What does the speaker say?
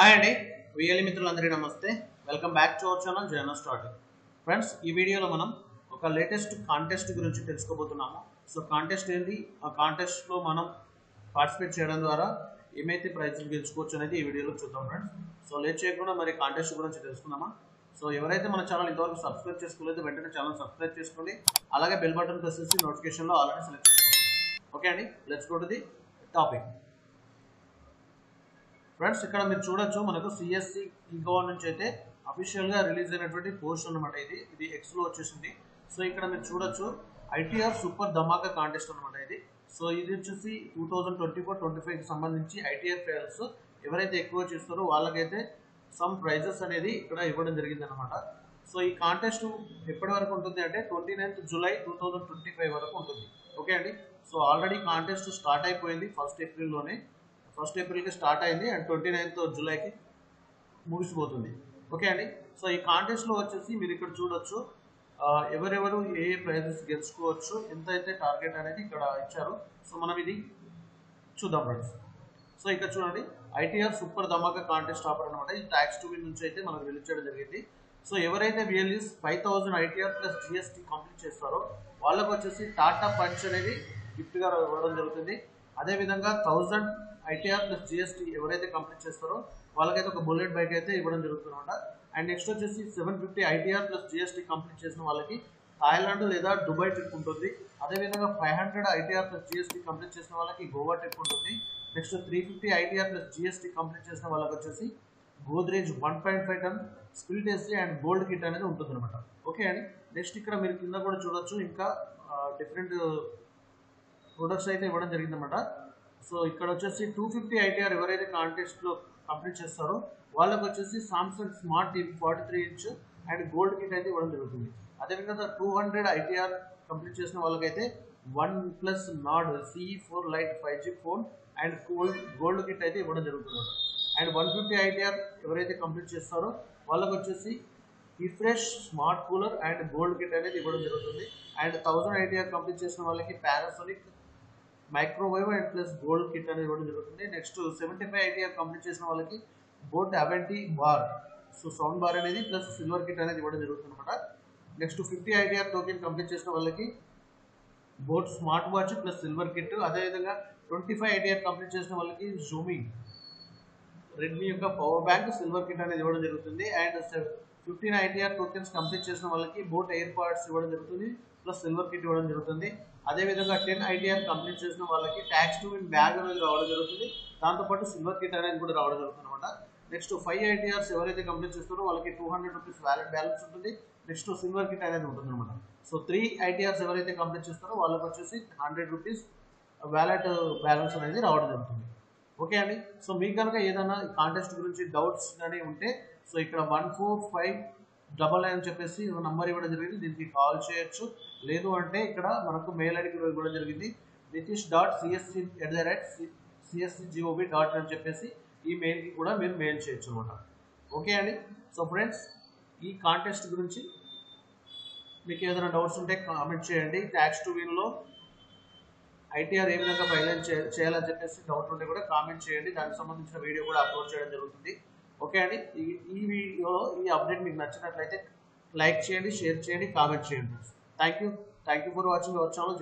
Hi అండి VLE మిత్రులందరికీ నమస్తే. Welcome back to our channel journal starting. Friends, ఈ వీడియోలో మనం ఒక లేటెస్ట్ కాంటెస్ట్ గురించి తెలుసుకోబోతున్నాము. సో కాంటెస్ట్ ఏంటి, ఆ కాంటెస్ట్లో మనం పార్టిసిపేట్ చేయడం ద్వారా ఏమైతే ప్రైజ్లు గెలుచుకోవచ్చు అనేది ఈ వీడియోలో చూద్దాం ఫ్రెండ్స్. సో లేట్ చేయకుండా మరి కాంటెస్ట్ గురించి తెలుసుకుందామా. సో ఎవరైతే మన ఛానల్ ఇంతవరకు సబ్స్క్రైబ్ చేసుకోలేదో వెంటనే ఛానల్ సబ్స్క్రైబ్ చేసుకోండి. అలాగే బెల్ బటన్ ప్రెస్ చేసి నోటిఫికేషన్లో ఆల్రెడీ సెలెక్ట్ చేసుకోండి. ఓకే అండి, let's go to the topic. Friends, ఇక్కడ మీరు చూడొచ్చు, మనకు సిఎస్సి ఈ నుంచి అయితే అఫీషియల్గా రిలీజ్ అయినటువంటి పోస్ట్ అనమాట. ఇది ఎక్స్లో వచ్చేసింది. సో ఇక్కడ మీరు చూడొచ్చు, ఐటీఆర్ సూపర్ ధమాకా కాంటెస్ట్ అనమాట ఇది. సో ఇది వచ్చేసి 2024-25కి సంబంధించి ఐటీఆర్ ఫెయిల్స్ ఎవరైతే ఎక్కువ చేస్తారో వాళ్ళకైతే సమ్ ప్రైజెస్ అనేది ఇక్కడ ఇవ్వడం జరిగింది అనమాట. సో ఈ కాంటెస్ట్ ఎప్పటి వరకు ఉంటుంది అంటే 29th July 2025 వరకు ఉంటుంది. ఓకే అండి. సో ఆల్రెడీ కాంటెస్ట్ స్టార్ట్ అయిపోయింది 1st Aprilలోనే. 1st Aprilకి స్టార్ట్ అయింది అండ్ 29th Julyకి ముగిసిపోతుంది. ఓకే అండి. సో ఈ కాంటెస్ట్లో వచ్చేసి మీరు ఇక్కడ చూడొచ్చు, ఎవరెవరు ఏ ప్రైజెస్ గెలుచుకోవచ్చు, ఎంత అయితే టార్గెట్ అనేది ఇక్కడ ఇచ్చారు. సో మనం ఇది చూద్దాం ఫ్రెండ్స్. సో ఇక్కడ చూడండి, ఐటీఆర్ సూపర్ ధమాకా కాంటెస్ట్ ఆఫర్ అనమాట. ఇది ట్యాక్స్ టు విన్ నుంచి అయితే మనకు రిలీజ్ చేయడం జరిగింది. సో ఎవరైతే VLEs 5000 ITR plus GST complete చేస్తారో వాళ్ళకు వచ్చేసి టాటా పంచ్ అనేది గిఫ్ట్గా ఇవ్వడం జరుగుతుంది. అదేవిధంగా 1000 ఐటీఆర్ ప్లస్ జిఎస్టీ ఎవరైతే కంప్లీట్ చేస్తారో వాళ్ళకైతే ఒక బుల్లెట్ బైక్ అయితే ఇవ్వడం జరుగుతుంది అనమాట. అండ్ నెక్స్ట్ వచ్చేసి 750 ఐటీఆర్ ప్లస్ జిఎస్టీ కంప్లీట్ చేసిన వాళ్ళకి థాయిలాండ్ లేదా దుబాయ్ ట్రిప్ ఉంటుంది. అదేవిధంగా 500 ఐటీఆర్ ప్లస్ జిఎస్టీ కంప్లీట్ చేసిన వాళ్ళకి గోవా ట్రిప్ ఉంటుంది. Next 350 ITR plus GST complete చేసిన వాళ్ళకి వచ్చేసి Godrej 1.5 ton spill test and gold kit అనేది ఉంటుంది అనమాట. ఓకే అండి. నెక్స్ట్ ఇక్కడ మీరు కింద కూడా చూడొచ్చు, ఇంకా డిఫరెంట్ ప్రొడక్ట్స్ అయితే ఇవ్వడం జరిగిందన్నమాట. సో ఇక్కడ వచ్చేసి 250 ఐటీఆర్ ఎవరైతే కాంటెస్ట్లో కంప్లీట్ చేస్తారో వాళ్ళకి వచ్చేసి Samsung smart TV 43 inch and gold kit అయితే ఇవ్వడం జరుగుతుంది. అదేవిధంగా 200 ఐటీఆర్ కంప్లీట్ చేసిన వాళ్ళకైతే OnePlus Nord CE4 Lite 5G phone and gold kit అయితే ఇవ్వడం జరుగుతుంది. అండ్ 150 ఐటీఆర్ ఎవరైతే కంప్లీట్ చేస్తారో వాళ్ళకి వచ్చేసి refresh smart cooler and gold kit అనేది ఇవ్వడం జరుగుతుంది. అండ్ 1000 ఐటీఆర్ కంప్లీట్ చేసిన వాళ్ళకి Panasonic microwave and plus gold kit అనేది ఇవ్వడం జరుగుతుంది. నెక్స్ట్ 75 ఐటీఆర్ కంప్లీట్ చేసిన వాళ్ళకి boAt Aavante bar, so sound bar అనేది ప్లస్ సిల్వర్ కిట్ అనేది ఇవ్వడం జరుగుతుంది అనమాట. నెక్స్ట్ 50 ఐటీఆర్ టోకెన్ కంప్లీట్ చేసిన వాళ్ళకి boat smart watch plus silver kit. అదేవిధంగా 25 ఐటీఆర్ కంప్లీట్ చేసిన వాళ్ళకి జూమీ రెడ్మీ యొక్క పవర్ బ్యాంక్ సిల్వర్ కిట్ అనేది ఇవ్వడం జరుగుతుంది. అండ్ 15 ఐటీఆర్ టోకెన్స్ కంప్లీట్ చేసిన వాళ్ళకి బోట్ ఎయిర్ పాడ్స్ ఇవ్వడం జరుగుతుంది ప్లస్ సిల్వర్ కిట్ ఇవ్వడం జరుగుతుంది. అదేవిధంగా 10 ఐటీఆర్ కంప్లీట్ చేసిన వాళ్ళకి ట్యాక్స్ టు విన్ బ్యాగ్ అనేది రావడం జరుగుతుంది. దాంతోపాటు సిల్వర్ కిట్ అనేది కూడా రావడం జరుగుతుంది అనమాట. నెక్స్ట్ 5 ఐటీఆర్స్ ఎవరైతే కంప్లీట్ చేస్తారో వాళ్ళకి 200 రూపీస్ వ్యాలెట్ బ్యాలెన్స్ ఉంటుంది. నెక్స్ట్ సిల్వర్ కిట్ అనేది ఉంటుంది అనమాట. సో 3 ఐటీఆర్స్ ఎవరైతే కంప్లీట్ చేస్తారో వాళ్ళకి వచ్చేసి 100 రూపీస్ వ్యాలెట్ బ్యాలెన్స్ అనేది రావడం జరుగుతుంది. ఓకే అండి. సో మీకు కనుక ఏదైనా కాంటెస్ట్ గురించి డౌట్స్ కానీ ఉంటే సో ఇక్కడ 14599 అని చెప్పేసి ఒక నంబర్ ఇవ్వడం జరిగింది, దీనికి కాల్ చేయొచ్చు. లేదు అంటే ఇక్కడ మనకు మెయిల్ ఐడి కూడా ఇవ్వడం జరిగింది, nitish.csc@cscgov.in అని చెప్పేసి ఈ మెయిల్కి కూడా మీరు మెయిల్ చేయొచ్చు అనమాట. ఓకే అండి. సో ఫ్రెండ్స్, ఈ కాంటెస్ట్ గురించి మీకు ఏదైనా డౌట్స్ ఉంటే కామెంట్ చేయండి. ట్యాక్స్ టు విన్లో ఐటీఆర్ ఏ విధంగా ఫైనల్ చేయాలని చెప్పేసి డౌట్ ఉంటే కూడా కామెంట్ చేయండి. దానికి సంబంధించిన వీడియో కూడా అప్లోడ్ చేయడం జరుగుతుంది. ఓకే అండి. ఈ వీడియోలో ఈ అప్డేట్ మీకు నచ్చినట్లయితే లైక్ చేయండి, షేర్ చేయండి, కామెంట్ చేయండి. Thank you for watching our channel.